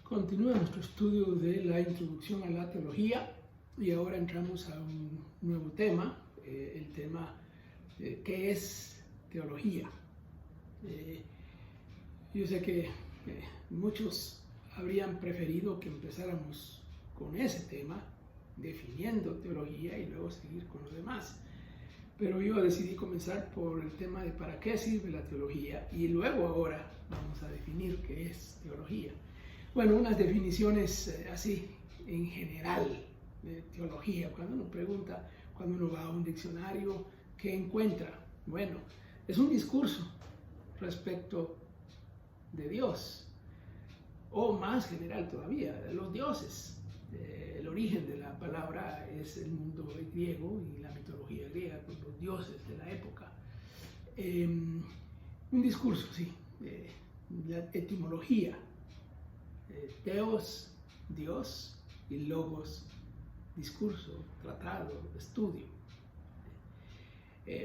Continúa nuestro estudio de la introducción a la teología y ahora entramos a un nuevo tema, el tema ¿qué es teología? Yo sé que muchos habrían preferido que empezáramos con ese tema, definiendo teología y luego seguir con lo demás. Pero yo decidí comenzar por el tema de para qué sirve la teología y luego ahora vamos a definir qué es teología. Bueno, unas definiciones así en general de teología. Cuando uno pregunta, cuando uno va a un diccionario, ¿qué encuentra? Bueno, es un discurso respecto de Dios, o más general todavía, de los dioses. El origen de la palabra es el mundo griego y la mitología griega, con los dioses de la época. Un discurso, sí, la etimología. Theos, Dios, y logos, discurso, tratado, estudio.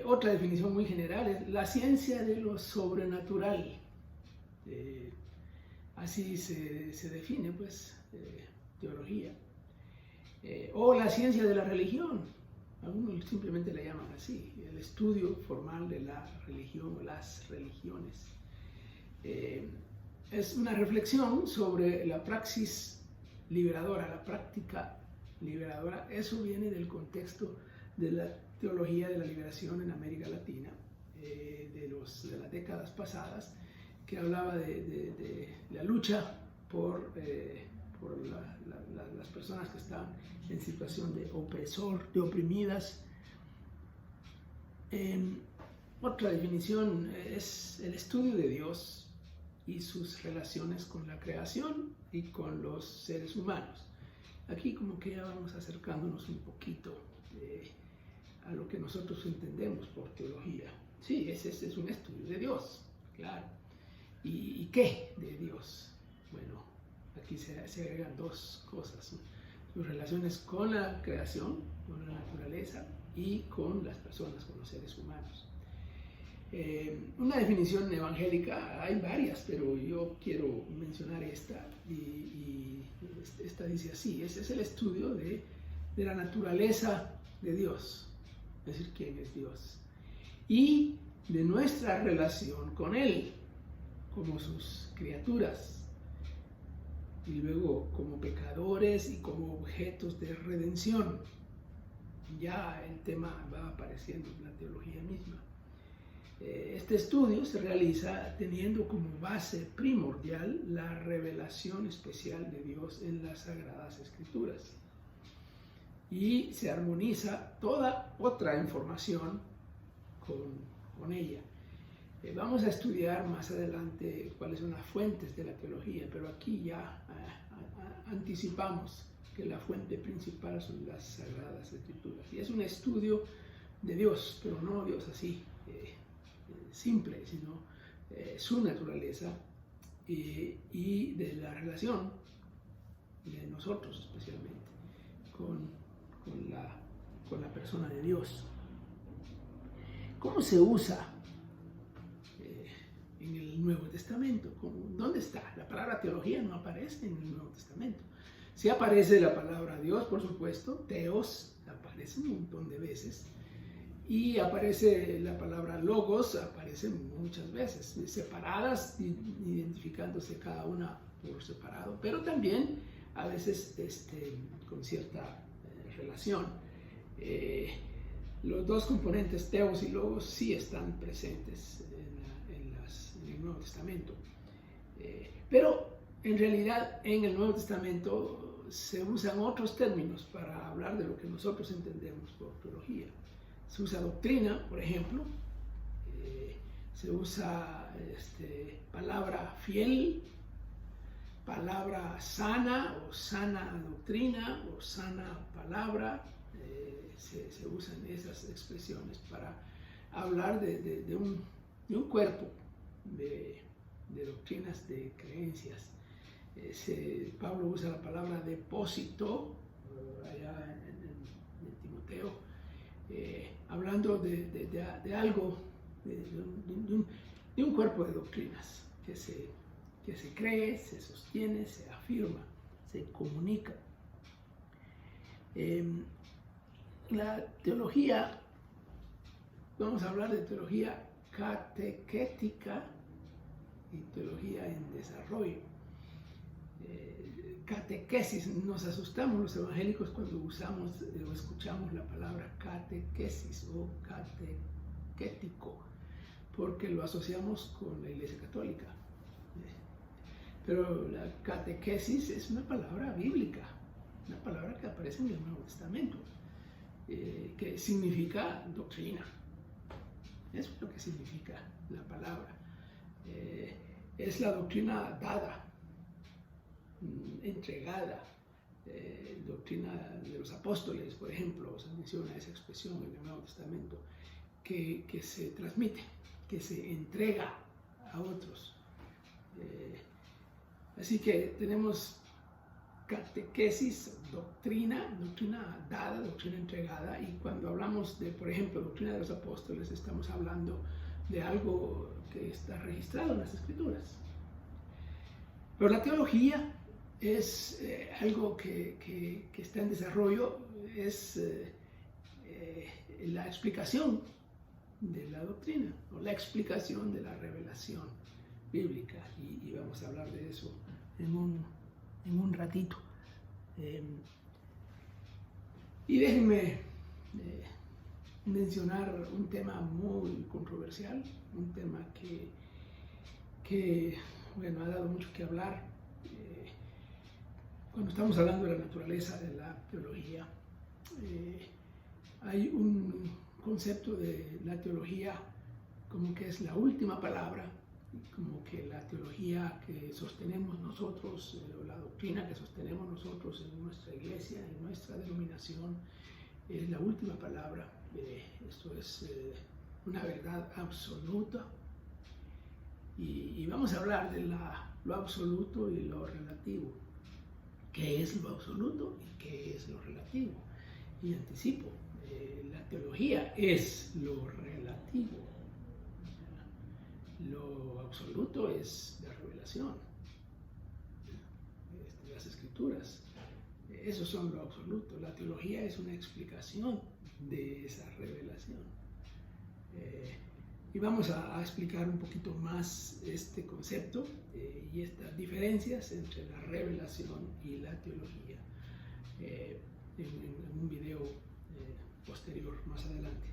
Otra definición muy general es la ciencia de lo sobrenatural. Así se define, pues, teología. O la ciencia de la religión. Algunos simplemente la llaman así, el estudio formal de la religión o las religiones. Es una reflexión sobre la praxis liberadora, la práctica liberadora. Eso viene del contexto de la teología de la liberación en América Latina, de las décadas pasadas, que hablaba de la lucha por las personas que están en situación de oprimidas. Otra definición es el estudio de Dios y sus relaciones con la creación y con los seres humanos. Aquí como que ya vamos acercándonos un poquito a lo que nosotros entendemos por teología. Sí, ese es un estudio de Dios, claro. ¿Y qué de Dios? Bueno, aquí se agregan dos cosas, sus relaciones con la creación, con la naturaleza y con las personas, con los seres humanos. Una definición evangélica, hay varias, pero yo quiero mencionar esta, y esta dice así: ese es el estudio de la naturaleza de Dios, es decir, quién es Dios, y de nuestra relación con Él, como sus criaturas, y luego como pecadores y como objetos de redención. Ya el tema va apareciendo en la teología misma. Este estudio se realiza teniendo como base primordial la revelación especial de Dios en las Sagradas Escrituras, y se armoniza toda otra información con ella. Vamos a estudiar más adelante cuáles son las fuentes de la teología, pero aquí ya anticipamos que la fuente principal son las Sagradas Escrituras. Y es un estudio de Dios, pero no Dios así simple, sino su naturaleza y de la relación de nosotros especialmente con la persona de Dios. ¿Cómo se usa en el Nuevo Testamento? ¿Dónde está? La palabra teología no aparece en el Nuevo Testamento. Sí aparece la palabra Dios, por supuesto, Theos, aparece un montón de veces, y aparece la palabra logos, aparece muchas veces, separadas, identificándose cada una por separado, pero también a veces con cierta relación. Los dos componentes, Theos y logos, sí están presentes en el Nuevo Testamento. Pero en realidad en el Nuevo Testamento se usan otros términos para hablar de lo que nosotros entendemos por teología. Se usa doctrina, por ejemplo, se usa palabra fiel, palabra sana o sana doctrina o sana palabra. Se usan esas expresiones para hablar de un cuerpo de doctrinas, de creencias. Pablo usa la palabra depósito allá en Timoteo, hablando de algo, de un cuerpo de doctrinas que se que se cree, se sostiene, se afirma, se comunica. La teología, vamos a hablar de teología catequética y teología en desarrollo. Catequesis, nos asustamos los evangélicos cuando usamos o escuchamos la palabra catequesis o catequético, porque lo asociamos con la Iglesia Católica. Pero la catequesis es una palabra bíblica, una palabra que aparece en el Nuevo Testamento, que significa doctrina. Eso es lo que significa la palabra. Es la doctrina dada, entregada, doctrina de los apóstoles, por ejemplo, se menciona esa expresión en el Nuevo Testamento, que se transmite, que se entrega a otros. Así que tenemos catequesis, doctrina dada, doctrina entregada, y cuando hablamos de, por ejemplo, doctrina de los apóstoles, estamos hablando de algo que está registrado en las Escrituras. Pero la teología es algo que está en desarrollo, es la explicación de la doctrina, o la explicación de la revelación bíblica, y vamos a hablar de eso en un ratito. Y déjenme mencionar un tema muy controversial, un tema que bueno, ha dado mucho que hablar. Cuando estamos hablando de la naturaleza de la teología, hay un concepto de la teología como que es la última palabra, como que la teología que sostenemos nosotros, o la doctrina que sostenemos nosotros en nuestra iglesia, en nuestra denominación, es la última palabra. Esto es una verdad absoluta. Y vamos a hablar de lo absoluto y lo relativo. ¿Qué es lo absoluto y qué es lo relativo? Y anticipo, la teología es lo relativo. Lo absoluto es la revelación, las Escrituras. Esos son lo absoluto. La teología es una explicación de esa revelación. Y vamos a explicar un poquito más este concepto y estas diferencias entre la revelación y la teología en un video posterior más adelante.